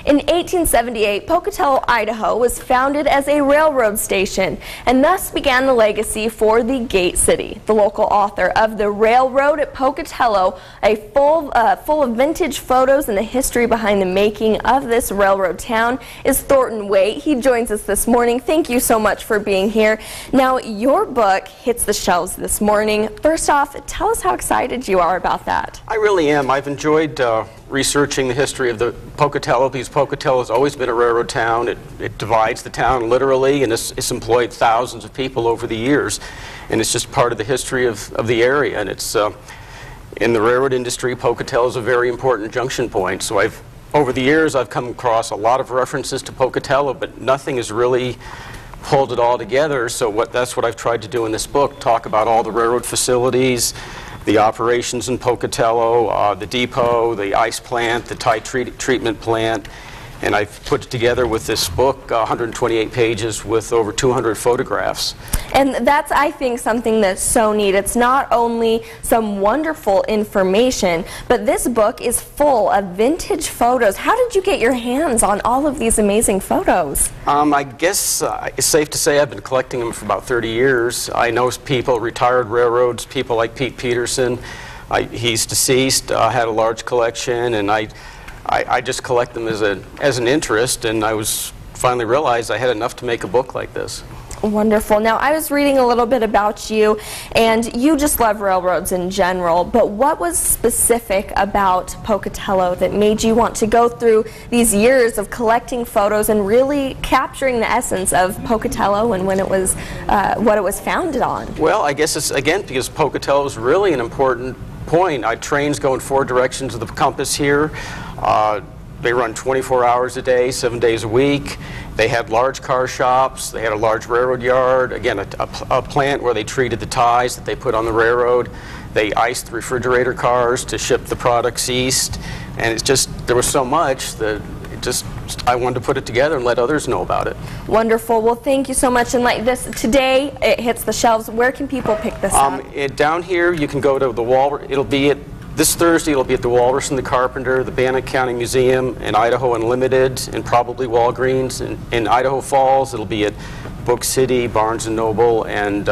In 1878, Pocatello, Idaho was founded as a railroad station and thus began the legacy for the Gate City. The local author of The Railroad at Pocatello, full of vintage photos and the history behind the making of this railroad town, is Thronton Waite. He joins us this morning. Thank you so much for being here. Now, your book hits the shelves this morning. First off, tell us how excited you are about that. I really am. I've enjoyed researching the history of the Pocatello, because Pocatello has always been a railroad town. It divides the town literally, and it's employed thousands of people over the years, and it's just part of the history of the area. And it's in the railroad industry, Pocatello is a very important junction point. So over the years I've come across a lot of references to Pocatello, but nothing has really pulled it all together. So that's what I've tried to do in this book: talk about all the railroad facilities, the operations in Pocatello, the depot, the ice plant, the tie treatment plant, and I've put it together with this book, 128 pages with over 200 photographs. And that's, I think, something that's so neat. It's not only some wonderful information, but this book is full of vintage photos. How did you get your hands on all of these amazing photos? I guess it's safe to say I've been collecting them for about 30 years. I know people, retired railroads, people like Pete Peterson. He's deceased, had a large collection, and I just collect them as an interest, and I finally realized I had enough to make a book like this. Wonderful. Now, I was reading a little bit about you, and you just love railroads in general, but what was specific about Pocatello that made you want to go through these years of collecting photos and really capturing the essence of Pocatello and when it was, what it was founded on? Well, I guess it's, again, because Pocatello is really an important point. Trains go in 4 directions of the compass here. They run 24 hours a day, 7 days a week. They had large car shops. They had a large railroad yard. Again, a plant where they treated the ties that they put on the railroad. They iced the refrigerator cars to ship the products east. And it's just, there was so much that I wanted to put it together and let others know about it. Wonderful. Well, thank you so much. And like this, today it hits the shelves. Where can people pick this up? Down here, you can go to the Walrus. It'll be at this Thursday. It'll be at the Walrus and the Carpenter, the Bannock County Museum, and Idaho Unlimited, and probably Walgreens. In Idaho Falls, it'll be at Book City, Barnes & Noble, and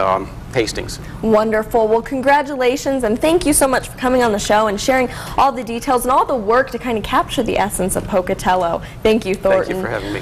Hastings. Wonderful. Well, congratulations, and thank you so much for coming on the show and sharing all the details and all the work to kind of capture the essence of Pocatello. Thank you, Thornton. Thank you for having me.